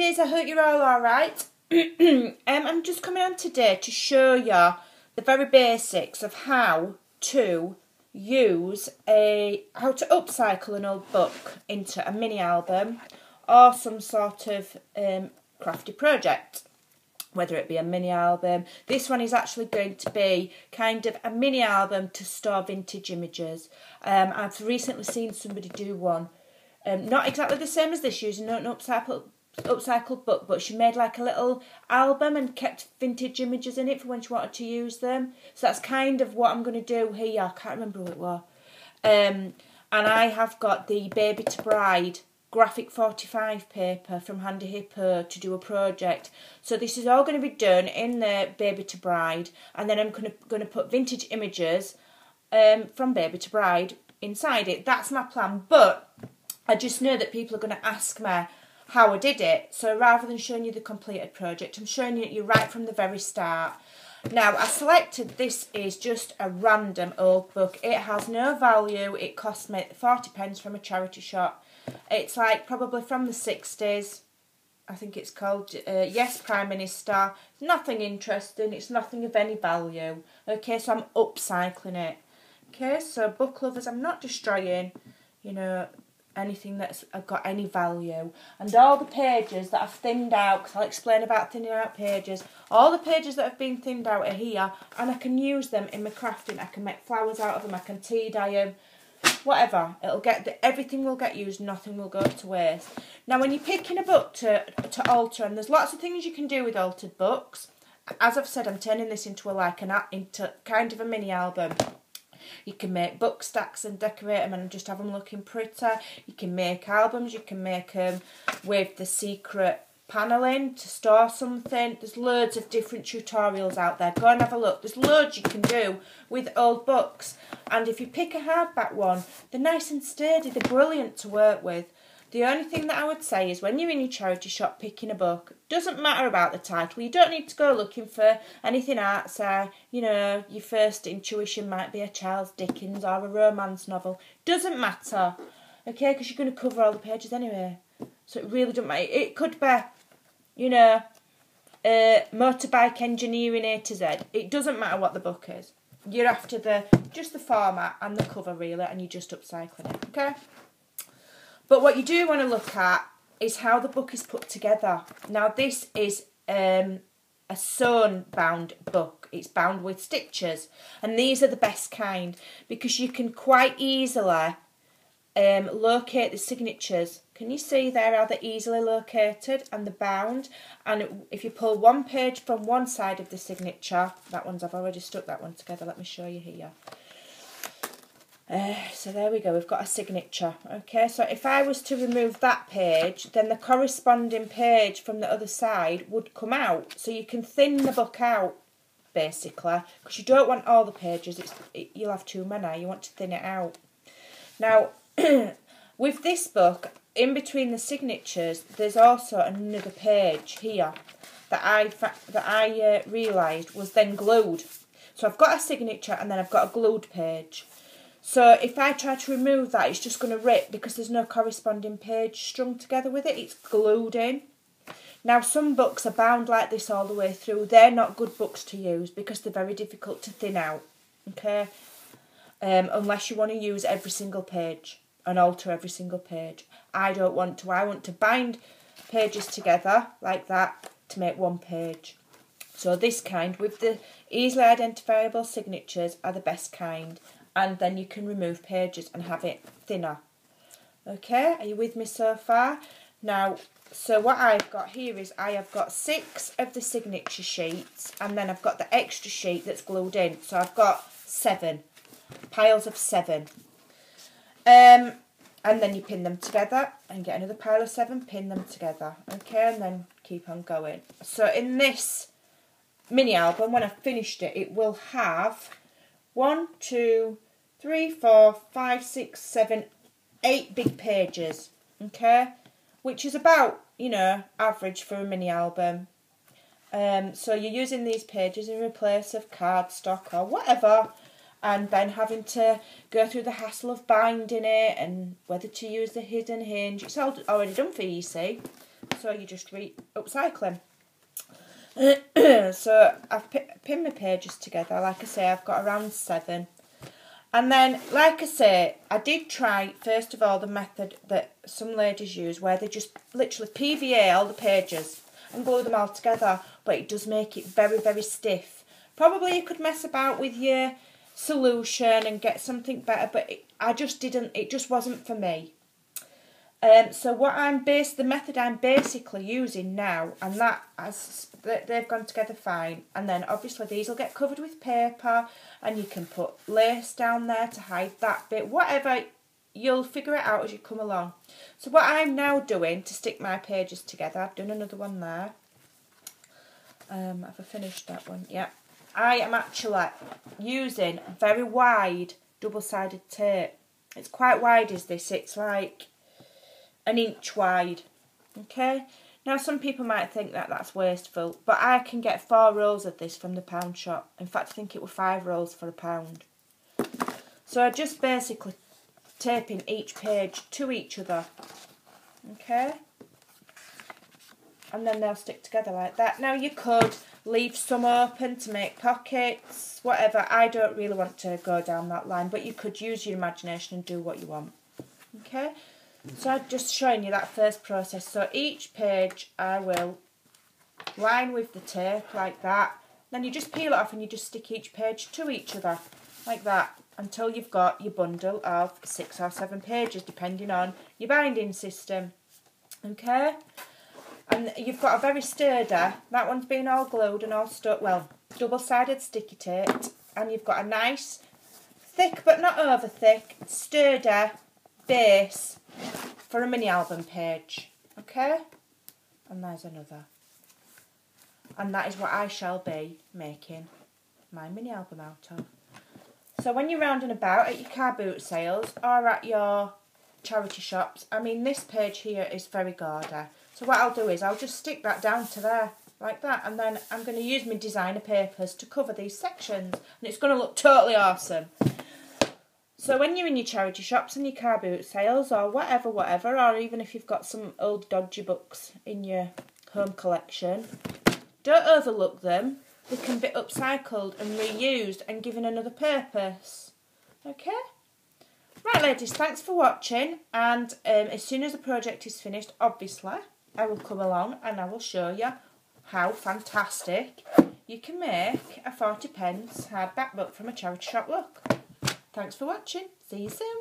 ladies, I hope you're all alright. I'm just coming on today to show you the very basics of how to upcycle an old book into a mini album or some sort of crafty project, whether it be a mini album. This one is actually going to be kind of a mini album to store vintage images. I've recently seen somebody do one, not exactly the same as this, using an upcycled book, but she made like a little album and kept vintage images in it for when she wanted to use them. So that's kind of what I'm going to do here. I can't remember who it was. And I have got the Baby to Bride graphic 45 paper from Handy Hippo to do a project. So this is all going to be done in the Baby to Bride, and then I'm going to put vintage images from Baby to Bride inside it. That's my plan, but I just know that people are going to ask me how I did it. So rather than showing you the completed project, I'm showing you right from the very start. Now, I selected, this is just a random old book. It has no value. It cost me 40 pence from a charity shop. It's like probably from the 60s. I think it's called Yes, Prime Minister. It's nothing interesting. It's nothing of any value. Okay, so I'm upcycling it. Okay, so book lovers, I'm not destroying, anything that's got any value. And all the pages that I've thinned out, because I'll explain about thinning out pages, all the pages that have been thinned out are here, and I can use them in my crafting. I can make flowers out of them, I can tea dye them, whatever. Everything will get used, nothing will go to waste. Now, when you're picking a book to alter, and there's lots of things you can do with altered books. As I've said, I'm turning this into into kind of a mini album. You can make book stacks and decorate them and just have them looking pretty. You can make albums. You can make them with the secret panelling to store something. There's loads of different tutorials out there. Go and have a look. There's loads you can do with old books. And if you pick a hardback one, they're nice and sturdy. They're brilliant to work with. The only thing that I would say is when you're in your charity shop picking a book, doesn't matter about the title. You don't need to go looking for anything artsy. Your first intuition might be a Charles Dickens or a romance novel. Doesn't matter, okay, because you're going to cover all the pages anyway. So it really doesn't matter. It could be, motorbike engineering A to Z. It doesn't matter what the book is. You're after just the format and the cover, really, and you're just upcycling it, okay? But what you do want to look at is how the book is put together. Now, this is a sewn bound book. It's bound with stitches, and these are the best kind because you can quite easily locate the signatures. Can you see there how they're easily located and they're bound? And if you pull one page from one side of the signature, I've already stuck that one together. Let me show you here. So there we go, we've got a signature. Okay, so if I was to remove that page, then the corresponding page from the other side would come out. So you can thin the book out, basically, because you don't want all the pages. You'll have too many. You want to thin it out. Now, with this book, in between the signatures, there's also another page here that I realised was then glued. So I've got a signature and then I've got a glued page. So if I try to remove that, it's just going to rip because there's no corresponding page strung together with it. It's glued in. Now, some books are bound like this all the way through. They're not good books to use because they're very difficult to thin out, okay? Unless you want to use every single page and alter every single page. I don't want to. I want to bind pages together like that to make one page. So this kind with the easily identifiable signatures are the best kind. And then you can remove pages and have it thinner. Okay, are you with me so far? Now, so what I've got here is I have got 6 of the signature sheets, and then I've got the extra sheet that's glued in. So I've got 7 piles of 7. And then you pin them together and get another pile of 7, pin them together. Okay, and then keep on going. So in this mini album, when I've finished it, it will have 1, 2, 3, 4, 5, 6, 7, 8 big pages, okay? Which is about, average for a mini album. So you're using these pages in place of cardstock or whatever, and then having to go through the hassle of binding it and whether to use the hidden hinge. It's all already done for you, see? so you just upcycle them. So I've pinned my pages together. Like I say, I've got around 7. And then, like I say, I did try, first of all, the method that some ladies use, where they just literally PVA all the pages and glue them all together, but it does make it very, very stiff. Probably you could mess about with your solution and get something better, but I just didn't, it just wasn't for me. So the method I'm basically using now, and they've gone together fine, and then obviously these will get covered with paper, and you can put lace down there to hide that bit, whatever, you'll figure it out as you come along. So what I'm now doing to stick my pages together, I've done another one there. Have I finished that one? Yeah. I am actually using very wide double-sided tape. It's quite wide, is this? It's like an inch wide. Okay? Now some people might think that that's wasteful, but I can get 4 rolls of this from the pound shop. In fact, I think it were 5 rolls for £1. So I just basically taping each page to each other. Okay? And then they'll stick together like that. Now you could leave some open to make pockets, whatever. I don't really want to go down that line, but you could use your imagination and do what you want. Okay? So I'm just showing you that first process. So each page I will line with the tape like that. Then you just peel it off and you just stick each page to each other like that until you've got your bundle of 6 or 7 pages, depending on your binding system. Okay? And you've got a very sturdy, that one's been all glued and all stuck, well, double-sided sticky tape. And you've got a nice, thick but not over thick, sturdy base for a mini album page. Okay? And there's another. And that is what I shall be making my mini album out of. So when you're rounding about at your car boot sales or at your charity shops, I mean, this page here is very gaudy. So what I'll do is I'll just stick that down to there like that, and then I'm going to use my designer papers to cover these sections, and it's going to look totally awesome. So when you're in your charity shops and your car boot sales or whatever, or even if you've got some old dodgy books in your home collection, don't overlook them. They can be upcycled and reused and given another purpose. Okay? Right, ladies, thanks for watching, and as soon as the project is finished, obviously, I will come along and I will show you how fantastic you can make a 40p hardback book from a charity shop look. Thanks for watching. See you soon.